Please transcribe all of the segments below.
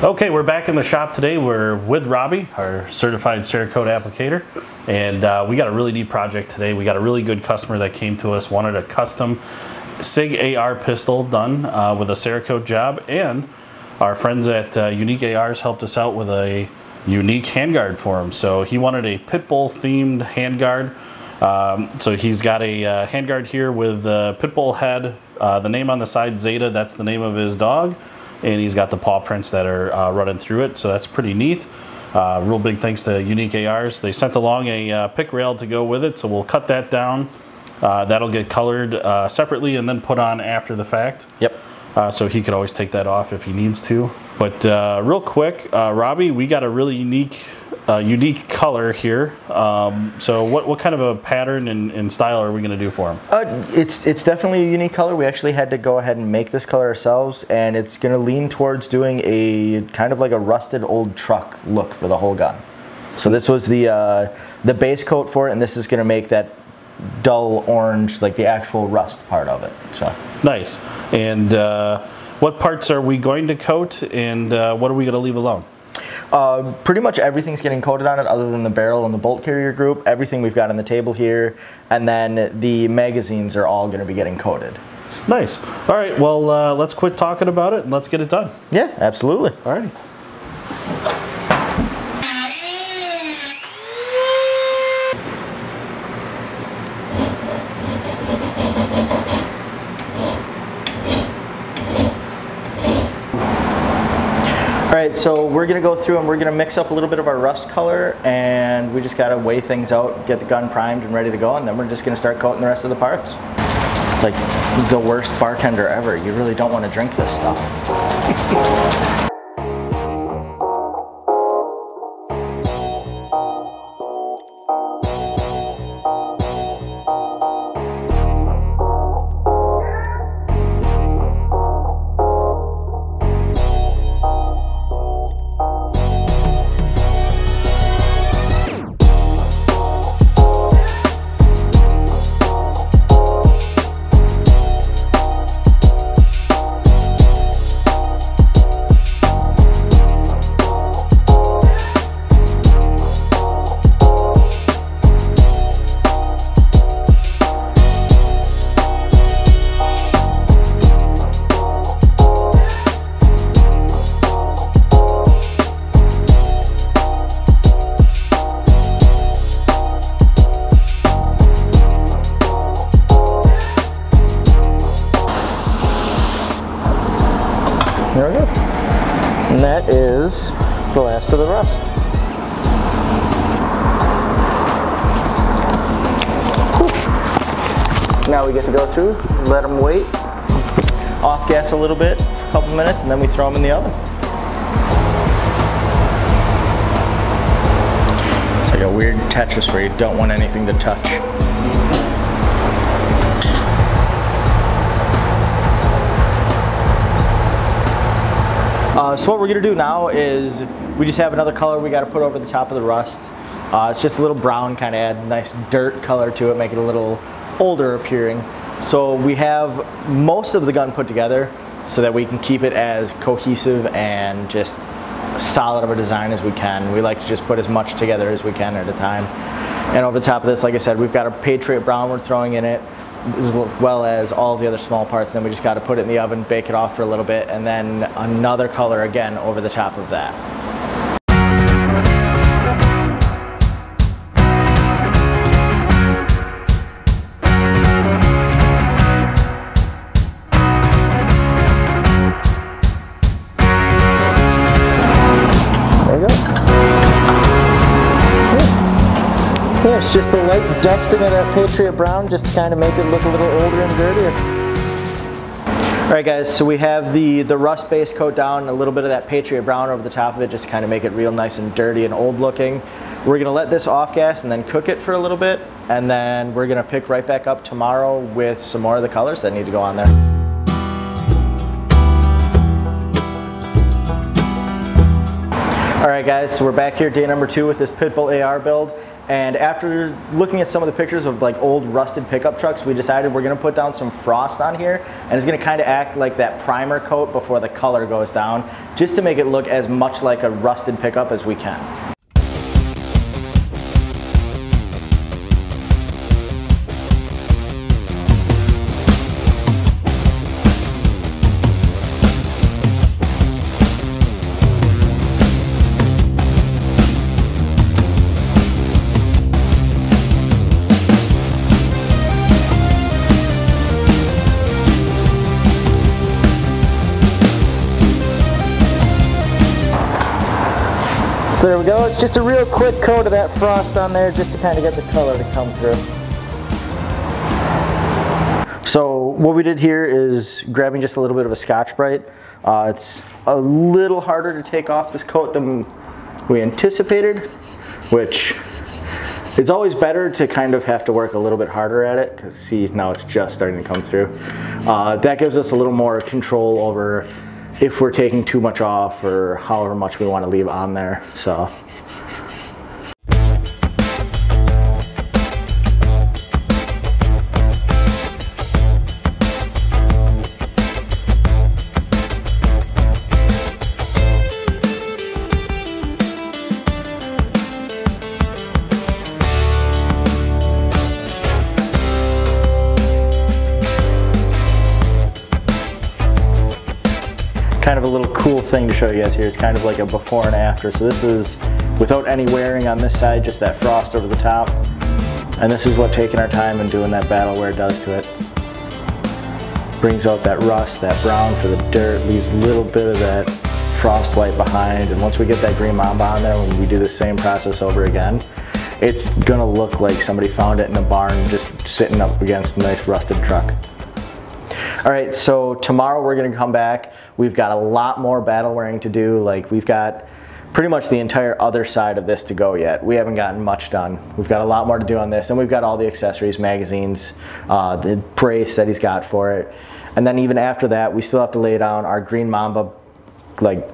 Okay, we're back in the shop today. We're with Robbie, our certified CERAKOTE applicator, and we got a really neat project today. We got a really good customer that came to us, wanted a custom SIG AR pistol done with a CERAKOTE job, and our friends at Unique-ARs helped us out with a unique handguard for him. So he wanted a Pitbull themed handguard. So he's got a handguard here with Pitbull head, the name on the side, Zeta, that's the name of his dog. And he's got the paw prints that are running through it, so that's pretty neat. Real big thanks to Unique-ARs. They sent along a pick rail to go with it, so we'll cut that down. That'll get colored separately and then put on after the fact. Yep. So he could always take that off if he needs to. But real quick, Robbie, we got a really unique color here. So what kind of a pattern and style are we going to do for him? It's definitely a unique color. We actually had to go ahead and make this color ourselves, and it's going to lean towards doing a kind of like a rusted old truck look for the whole gun. So this was the base coat for it, and this is going to make that dull orange, like the actual rust part of it. So nice. And what parts are we going to coat, and what are we going to leave alone? Pretty much everything's getting coated on it other than the barrel and the bolt carrier group. Everything we've got on the table here, and then the magazines are all going to be getting coated. Nice. All right, well, let's quit talking about it and let's get it done. Yeah, absolutely. All righty. Alright, so we're going to go through and we're going to mix up a little bit of our rust color, and we just got to weigh things out, get the gun primed and ready to go, and then we're just going to start coating the rest of the parts. It's like the worst bartender ever. You really don't want to drink this stuff. There we go. And that is the last of the rust. Whew. Now we get to go through, let them wait, off gas a little bit, a couple minutes, and then we throw them in the oven. It's like a weird Tetris where you don't want anything to touch. So what we're going to do now is we just have another color we got to put over the top of the rust. It's just a little brown, kind of add a nice dirt color to it, make it a little older appearing. So we have most of the gun put together so that we can keep it as cohesive and just solid of a design as we can. We like to just put as much together as we can at a time. And over the top of this, like I said, we've got a Patriot Brown we're throwing in it, as well as all the other small parts. Then we just got to put it in the oven, bake it off for a little bit, and then another color again over the top of that. There we go. Yeah, it's just the light dusting of that Patriot Brown just to kind of make it look a little older and dirtier. Alright guys, so we have the rust base coat down, a little bit of that Patriot Brown over the top of it just to kind of make it real nice and dirty and old looking. We're going to let this off gas and then cook it for a little bit, and then we're going to pick right back up tomorrow with some more of the colors that need to go on there. Alright guys, so we're back here day number 2 with this Pitbull AR build. And after looking at some of the pictures of like old rusted pickup trucks, we decided we're gonna put down some frost on here, and it's gonna kind of act like that primer coat before the color goes down, just to make it look as much like a rusted pickup as we can. So there we go, it's just a real quick coat of that frost on there just to kind of get the color to come through. So what we did here is grabbing just a little bit of a Scotch-Brite. It's a little harder to take off this coat than we anticipated, which is always better to kind of have to work a little bit harder at it, because see, now it's just starting to come through. That gives us a little more control over if we're taking too much off or however much we want to leave on there. So. Kind of a little cool thing to show you guys here. It's kind of like a before and after. So this is without any wearing on this side, just that frost over the top. And this is what taking our time and doing that battle wear does to it. Brings out that rust, that brown for the dirt, leaves a little bit of that frost white behind. And once we get that green mamba on there, when we do the same process over again, it's gonna look like somebody found it in a barn just sitting up against a nice rusted truck. All right, so tomorrow we're gonna come back. We've got a lot more battle wearing to do. Like, we've got pretty much the entire other side of this to go yet. We haven't gotten much done. We've got a lot more to do on this, and we've got all the accessories, magazines, the brace that he's got for it. And then even after that, we still have to lay down our green mamba, like,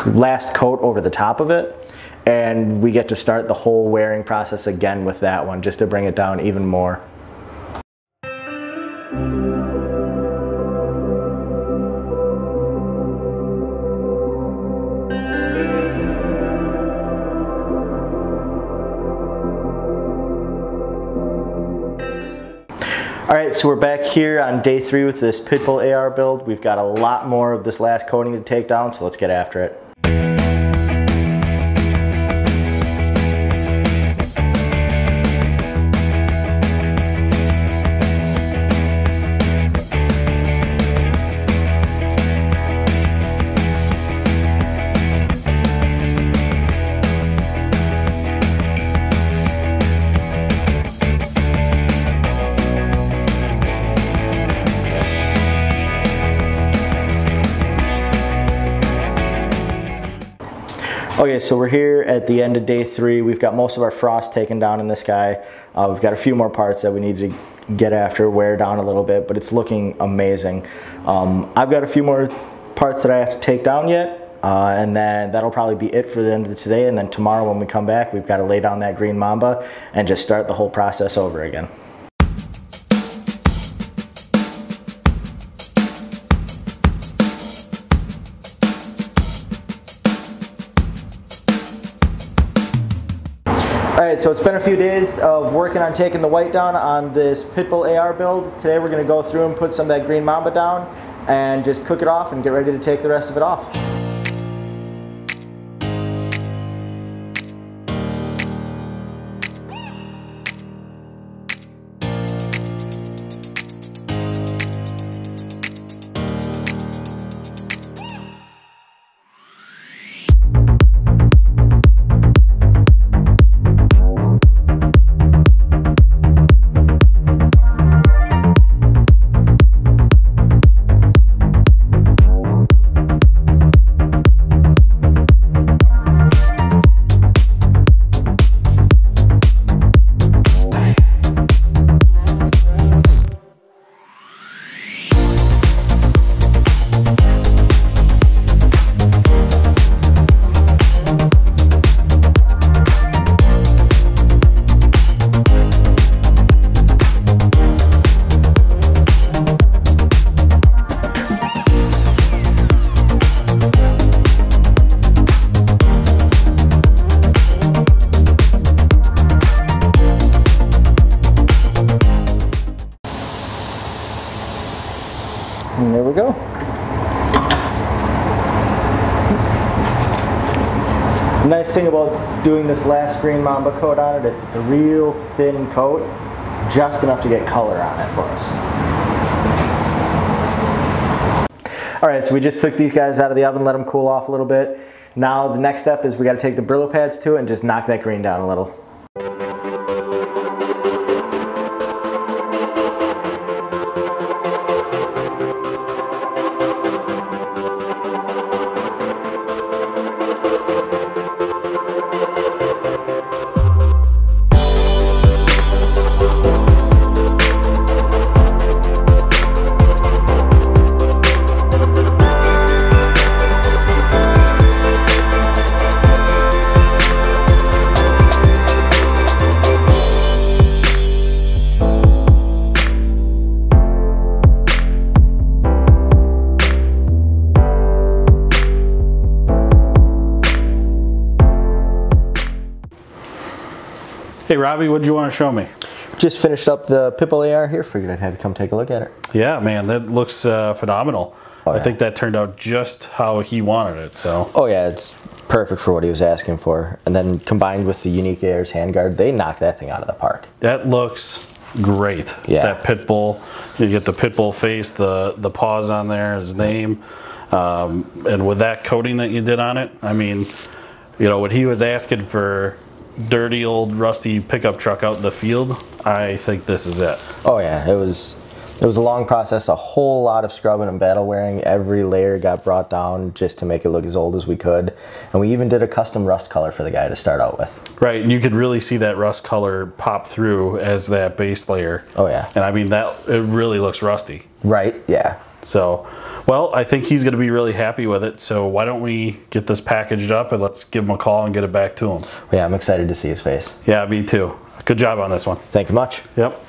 last coat over the top of it. And we get to start the whole wearing process again with that one, just to bring it down even more. All right, so we're back here on day 3 with this Pitbull AR build. We've got a lot more of this last coating to take down, so let's get after it. Okay, so we're here at the end of day 3. We've got most of our frost taken down in this guy. We've got a few more parts that we need to get after, wear down a little bit, but it's looking amazing. I've got a few more parts that I have to take down yet, and then that'll probably be it for the end of today. And then tomorrow when we come back, we've got to lay down that green mamba and just start the whole process over again. Alright, so it's been a few days of working on taking the white down on this Pitbull AR build. Today we're going to go through and put some of that green mamba down and just cook it off and get ready to take the rest of it off. The nice thing about doing this last green Mamba coat on it is it's a real thin coat, just enough to get color on it for us. All right, so we just took these guys out of the oven, let them cool off a little bit. Now the next step is we got to take the Brillo pads to it and just knock that green down a little. Hey Robbie, what did you want to show me? Just finished up the Pitbull AR here. Figured I'd have you come take a look at it. Yeah, man, that looks phenomenal. Oh, yeah. I think that turned out just how he wanted it. So. Oh yeah, it's perfect for what he was asking for. And then combined with the Unique-ARs handguard, they knocked that thing out of the park. That looks great. Yeah. That Pitbull, you get the Pitbull face, the paws on there, his name, and with that coating that you did on it, I mean, you know, what he was asking for. Dirty old rusty pickup truck out in the field, I think this is it. Oh yeah, it was a long process, a whole lot of scrubbing and battle wearing. Every layer got brought down just to make it look as old as we could. And we even did a custom rust color for the guy to start out with. Right, and you could really see that rust color pop through as that base layer. Oh yeah. And I mean, it really looks rusty. Right, yeah. So, well, I think he's going to be really happy with it. So why don't we get this packaged up and let's give him a call and get it back to him. Yeah, I'm excited to see his face. Yeah, me too. Good job on this one. Thank you much. Yep.